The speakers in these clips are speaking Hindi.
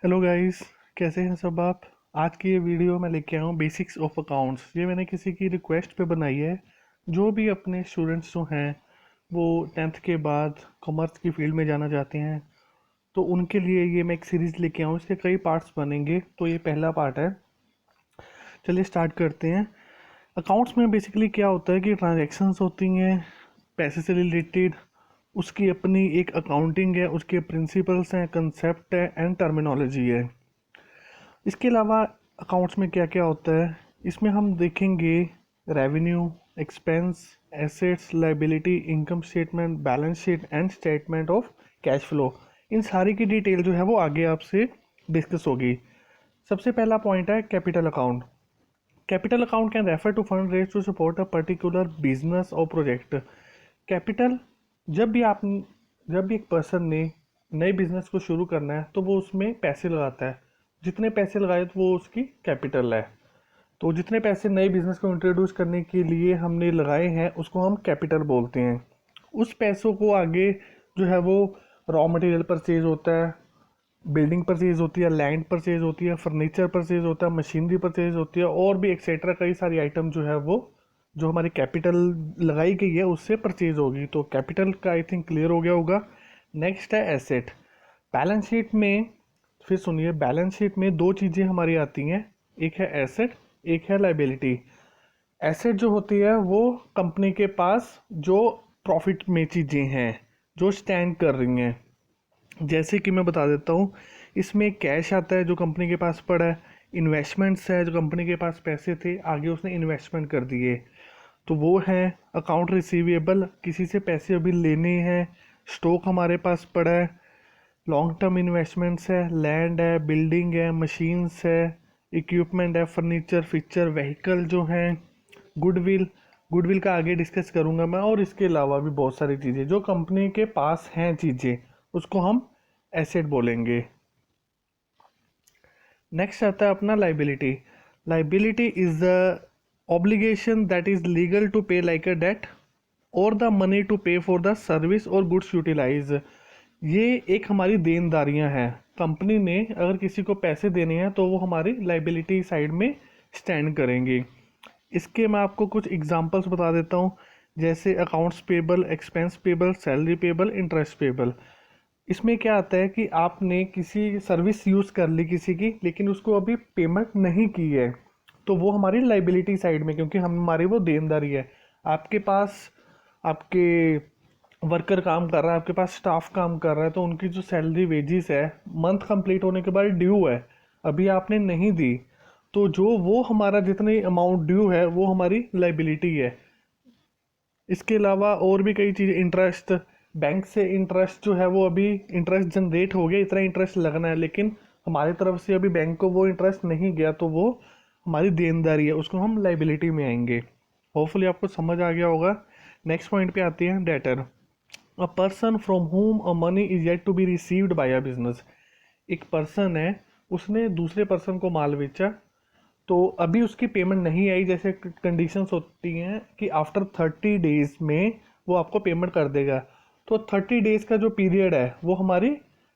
हेलो गाइस, कैसे हैं सब आप। आज की ये वीडियो मैं लेके आया हूँ बेसिक्स ऑफ अकाउंट्स। ये मैंने किसी की रिक्वेस्ट पे बनाई है। जो भी अपने स्टूडेंट्स जो हैं वो टेंथ के बाद कॉमर्स की फील्ड में जाना चाहते हैं, तो उनके लिए ये मैं एक सीरीज़ लेके आया हूँ। इसके कई पार्ट्स बनेंगे, तो ये पहला पार्ट है। चलिए स्टार्ट करते हैं। अकाउंट्स में बेसिकली क्या होता है कि ट्रांजैक्शंस होती हैं पैसे से रिलेटेड। उसकी अपनी एक अकाउंटिंग है, उसके प्रिंसिपल्स हैं, कंसेप्ट है एंड टर्मिनोलॉजी है। इसके अलावा अकाउंट्स में क्या क्या होता है, इसमें हम देखेंगे revenue, expense, assets, liability, income statement, balance sheet and statement of cash flow. इन सारी की डिटेल जो है वो आगे आपसे डिस्कस होगी। सबसे पहला पॉइंट है capital account. Capital account can refer to fund raise to support a particular business और प्रोजेक्ट। कैपिटल, जब भी आप जब भी एक पर्सन ने नए बिजनेस को शुरू करना है तो वो उसमें पैसे लगाता है। जितने पैसे लगाए तो वो उसकी कैपिटल है। तो जितने पैसे नए बिजनेस को इंट्रोड्यूस करने के लिए हमने लगाए हैं उसको हम कैपिटल बोलते हैं। उस पैसों को आगे जो है वो रॉ मटेरियल परचेज होता है, बिल्डिंग परचेज होती है, लैंड परचेज होती है, फर्नीचर परचेज होता है, मशीनरी परचेज होती है और भी एक्सेट्रा कई सारी आइटम जो है वो जो हमारी कैपिटल लगाई गई है उससे परचेज होगी। तो कैपिटल का आई थिंक क्लियर हो गया होगा। नेक्स्ट है एसेट। बैलेंस शीट में, फिर सुनिए, बैलेंस शीट में दो चीज़ें हमारी आती हैं, एक है एसेट, एक है लाइबिलिटी। एसेट जो होती है वो कंपनी के पास जो प्रॉफिट में चीज़ें हैं जो स्टैंड कर रही हैं। जैसे कि मैं बता देता हूँ, इसमें कैश आता है जो कंपनी के पास पड़ा है, इन्वेस्टमेंट्स है जो कंपनी के पास पैसे थे आगे उसने इन्वेस्टमेंट कर दिए, तो वो है। अकाउंट रिसीवेबल, किसी से पैसे अभी लेने हैं, स्टॉक हमारे पास पड़ा है। लॉन्ग टर्म इन्वेस्टमेंट्स है, लैंड है, बिल्डिंग है, मशीन्स है, इक्विपमेंट है, फर्नीचर, फिक्चर, व्हीकल जो हैं, गुडविल। गुडविल का आगे डिस्कस करूंगा मैं। और इसके अलावा भी बहुत सारी चीज़ें जो कंपनी के पास हैं चीज़ें, उसको हम एसेट बोलेंगे। नेक्स्ट आता है अपना liability. Liability is the obligation that is legal to pay like a debt और the money to pay for the service और गुड्स यूटिलाइज। ये एक हमारी देनदारियां हैं। कंपनी ने अगर किसी को पैसे देने हैं तो वो हमारी लाइबिलिटी साइड में स्टैंड करेंगे। इसके मैं आपको कुछ एग्जांपल्स बता देता हूँ, जैसे accounts payable, expense payable, salary payable, interest payable. इसमें क्या आता है कि आपने किसी सर्विस यूज़ कर ली किसी की, लेकिन उसको अभी पेमेंट नहीं की है, तो वो हमारी लाइबिलिटी साइड में, क्योंकि हम हमारी वो देनदारी है। आपके पास आपके वर्कर काम कर रहा है, आपके पास स्टाफ काम कर रहा है, तो उनकी जो सैलरी वेजिस है मंथ कंप्लीट होने के बाद ड्यू है, अभी आपने नहीं दी, तो जो वो हमारा जितनी अमाउंट ड्यू है वो हमारी लाइबिलिटी है। इसके अलावा और भी कई चीज़, इंटरेस्ट, बैंक से इंटरेस्ट जो है वो अभी इंटरेस्ट जनरेट हो गया, इतना इंटरेस्ट लगना है, लेकिन हमारी तरफ से अभी बैंक को वो इंटरेस्ट नहीं गया, तो वो हमारी देनदारी है, उसको हम लाइबिलिटी में आएंगे। होपफुली आपको समझ आ गया होगा। नेक्स्ट पॉइंट पे आती है debtor. A person from whom a money is yet to be received by a business. एक पर्सन है, उसने दूसरे पर्सन को माल बेचा, तो अभी उसकी पेमेंट नहीं आई। जैसे कंडीशंस होती हैं कि आफ्टर 30 डेज में वो आपको पेमेंट कर देगा, तो 30 डेज का जो पीरियड है वो हमारी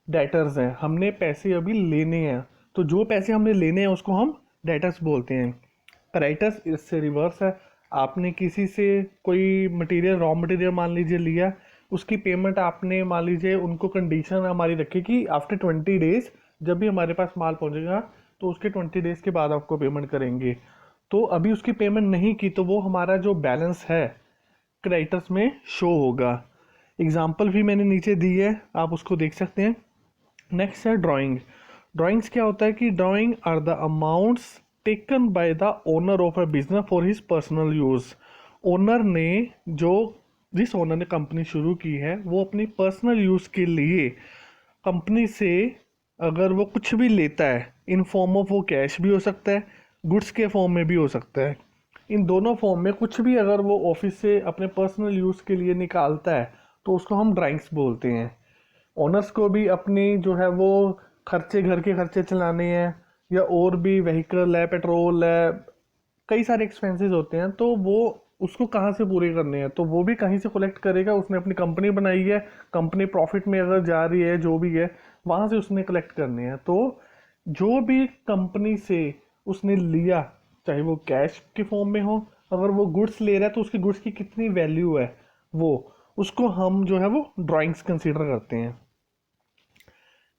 डेटर्स हैं, हमने पैसे अभी लेने हैं, तो जो पैसे हमने लेने हैं उसको हम डेटर्स बोलते हैं। क्रेडिटर्स इससे रिवर्स है। आपने किसी से कोई मटेरियल, रॉ मटेरियल मान लीजिए लिया, उसकी पेमेंट आपने मान लीजिए उनको कंडीशन हमारी रखी कि आफ्टर 20 डेज जब भी हमारे पास माल पहुंचेगा तो उसके 20 डेज के बाद आपको पेमेंट करेंगे, तो अभी उसकी पेमेंट नहीं की, तो वो हमारा जो बैलेंस है क्रेडिटर्स में शो होगा। एग्जाम्पल भी मैंने नीचे दी है, आप उसको देख सकते हैं। नेक्स्ट है ड्राइंग। ड्राइंग्स क्या होता है कि drawing are the amounts taken by the owner of a business for his personal use. Owner ने जो जिस ओनर ने कंपनी शुरू की है वो अपनी पर्सनल यूज़ के लिए कंपनी से अगर वो कुछ भी लेता है, इन फॉर्म ऑफ वो कैश भी हो सकता है, गुड्स के फॉर्म में भी हो सकता है, इन दोनों फॉर्म में कुछ भी अगर वो ऑफिस से अपने पर्सनल यूज़ के लिए निकालता है तो उसको हम ड्राइंग्स बोलते हैं। ओनर्स को भी अपनी जो है वो खर्चे, घर के खर्चे चलाने हैं, या और भी व्हीकल है, पेट्रोल है, कई सारे एक्सपेंसेस होते हैं, तो वो उसको कहाँ से पूरे करने हैं, तो वो भी कहीं से कलेक्ट करेगा। उसने अपनी कंपनी बनाई है, कंपनी प्रॉफिट में अगर जा रही है जो भी है वहाँ से उसने कलेक्ट करने हैं, तो जो भी कंपनी से उसने लिया, चाहे वो कैश के फॉर्म में हो, अगर वो गुड्स ले रहा है तो उसकी गुड्स की कितनी वैल्यू है, वो उसको हम जो है वो ड्राइंग्स कंसीडर करते हैं।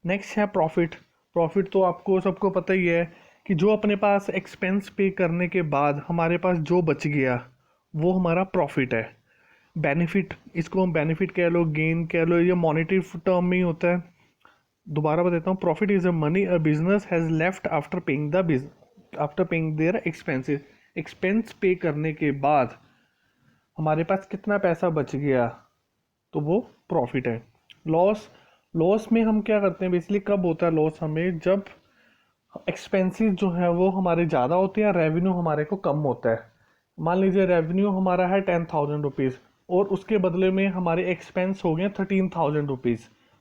नेक्स्ट है प्रॉफिट। प्रॉफिट तो आपको सबको पता ही है कि जो अपने पास एक्सपेंस पे करने के बाद हमारे पास जो बच गया वो हमारा प्रॉफिट है। बेनिफिट, इसको हम बेनिफिट कह लो, गेन कह लो, ये मॉनेटरी टर्म में ही होता है। दोबारा बताता हूँ, profit is a money a business has left after paying their expenses. Expense pay करने के बाद हमारे पास कितना पैसा बच गया तो वो प्रॉफिट है। लॉस, लॉस में हम क्या करते हैं बेसिकली, कब होता है लॉस हमें, जब एक्सपेंसेस जो है वो हमारे ज़्यादा होते हैं, रेवेन्यू हमारे को कम होता है। मान लीजिए रेवेन्यू हमारा है 10,000 रुपीज़ और उसके बदले में हमारे एक्सपेंस हो गए 13,000 रुपीज़,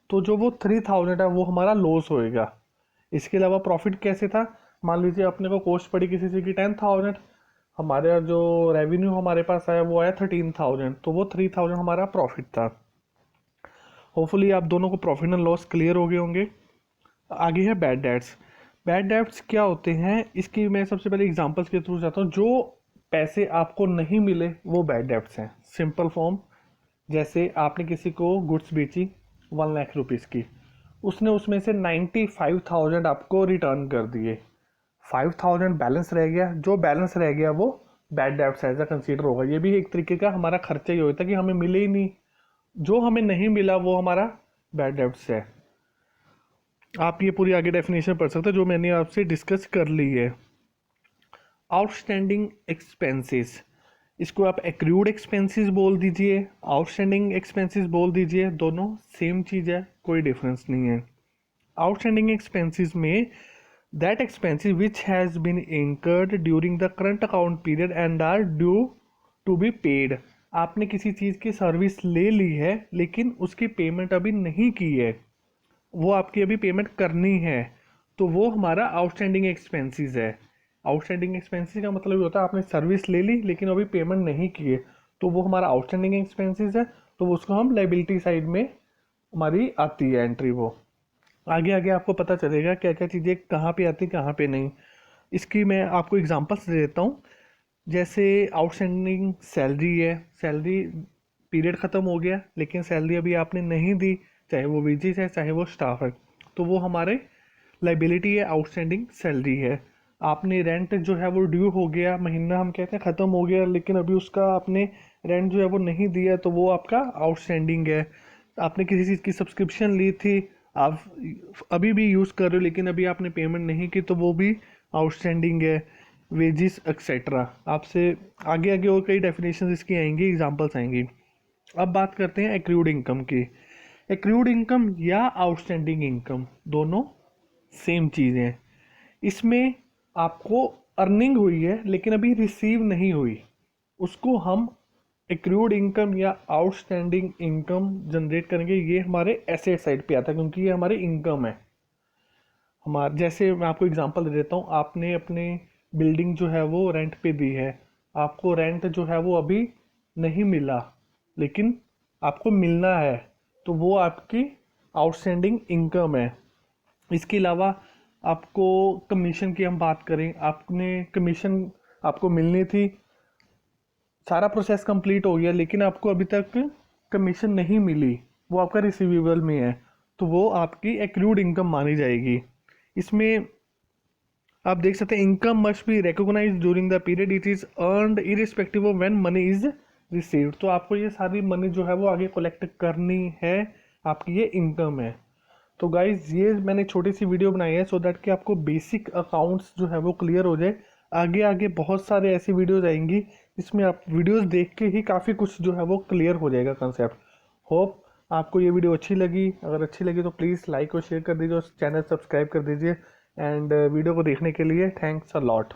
तो जो वो 3,000 है वो हमारा लॉस होएगा। इसके अलावा प्रॉफिट कैसे था, मान लीजिए अपने को कॉस्ट पड़ी किसी चीज़ की 10,000, हमारा जो रेवेन्यू हमारे पास आया वो आया 13,000, तो वो 3,000 हमारा प्रॉफिट था। होपफुली आप दोनों को प्रॉफिट एंड लॉस क्लियर हो गए होंगे। आगे है बैड डेट्स। बैड डेट्स क्या होते हैं, इसकी मैं सबसे पहले एग्जांपल्स के थ्रू जाता हूँ। जो पैसे आपको नहीं मिले वो बैड डेट्स हैं। सिंपल फॉर्म, जैसे आपने किसी को गुड्स बेची 1 लाख रुपीज़ की, उसने उसमें से 95,000 आपको रिटर्न कर दिए, 5,000 बैलेंस रह गया, जो बैलेंस रह गया वो bad debts as a consider होगा। ये भी एक तरीके का हमारा खर्चा ही होता है कि हमें मिले ही नहीं, जो हमें नहीं मिला वो हमारा बैड डेट्स है। आप ये पूरी आगे डेफिनेशन पढ़ सकते हो जो मैंने आपसे डिस्कस कर ली है। आउटस्टैंडिंग एक्सपेंसेस, इसको आप एक्रूड एक्सपेंसेस बोल दीजिए, आउटस्टैंडिंग एक्सपेंसेस बोल दीजिए, दोनों सेम चीज़ है, कोई डिफरेंस नहीं है। आउटस्टैंडिंग एक्सपेंसेस में that expenses which has been incurred during the current account period and are due to be paid. आपने किसी चीज़ की सर्विस ले ली है लेकिन उसकी पेमेंट अभी नहीं की है, वो आपकी अभी पेमेंट करनी है, तो वो हमारा आउटस्टैंडिंग एक्सपेंसेस है। आउटस्टैंडिंग एक्सपेंसेस का मतलब ये होता है आपने सर्विस ले ली लेकिन अभी पेमेंट नहीं की है, तो वो हमारा आउटस्टैंडिंग एक्सपेंसेस है, तो उसको हम लाइबिलिटी साइड में हमारी आती है एंट्री। वो आगे आगे आपको पता चलेगा क्या क्या चीज़ें कहाँ पे आती कहाँ पे नहीं। इसकी मैं आपको एग्जांपल्स दे देता हूँ। जैसे आउटस्टैंडिंग सैलरी है, सैलरी पीरियड ख़त्म हो गया लेकिन सैलरी अभी आपने नहीं दी, चाहे वो वेजेस है चाहे वो स्टाफ है, तो वो हमारे लाइबिलिटी है, आउटस्टैंडिंग सैलरी है। आपने रेंट जो है वो ड्यू हो गया, महीना हम कहते हैं ख़त्म हो गया लेकिन अभी उसका आपने रेंट जो है वो नहीं दिया, तो वो आपका आउटस्टैंडिंग है। आपने किसी चीज़ की सब्सक्रिप्शन ली थी, आप अभी भी यूज़ कर रहे हो लेकिन अभी आपने पेमेंट नहीं की, तो वो भी आउटस्टैंडिंग है। वेजिस एक्सेट्रा, आपसे आगे आगे और कई डेफिनेशन इसकी आएंगी, एग्जांपल्स आएंगी। अब बात करते हैं एक्रूड इनकम की। एक्रूड इनकम या आउटस्टैंडिंग इनकम दोनों सेम चीज़ें हैं। इसमें आपको अर्निंग हुई है लेकिन अभी रिसीव नहीं हुई, उसको हम एक्रूड इनकम या आउटस्टैंडिंग इनकम जनरेट करेंगे। ये हमारे एसेट साइड पे आता है क्योंकि ये हमारे इनकम है। हमारे जैसे मैं आपको एग्जांपल दे देता हूँ, आपने अपने बिल्डिंग जो है वो रेंट पे दी है, आपको रेंट जो है वो अभी नहीं मिला लेकिन आपको मिलना है, तो वो आपकी आउटस्टैंडिंग इनकम है। इसके अलावा आपको कमीशन की हम बात करें, आपने कमीशन आपको मिलनी थी, सारा प्रोसेस कंप्लीट हो गया लेकिन आपको अभी तक कमीशन नहीं मिली, वो आपका रिसीवेबल में है, तो वो आपकी एक्रूड इनकम मानी जाएगी। इसमें आप देख सकते हैं income must be recognise during the period it is earned irrespective of when money is received. तो आपको ये सारी मनी जो है वो आगे कलेक्ट करनी है, आपकी ये इनकम है। तो गाइज ये मैंने छोटी सी वीडियो बनाई है सो दैट कि आपको बेसिक अकाउंट्स जो है वो क्लियर हो जाए। आगे आगे बहुत सारे ऐसी वीडियोज आएंगी जिसमें आप वीडियोज देख के ही काफ़ी कुछ जो है वो क्लियर हो जाएगा कंसेप्ट। होप आपको ये वीडियो अच्छी लगी, अगर अच्छी लगी तो प्लीज़ लाइक और शेयर कर दीजिए और चैनल सब्सक्राइब कर दीजिए। एंड वीडियो को देखने के लिए थैंक्स अ लॉट।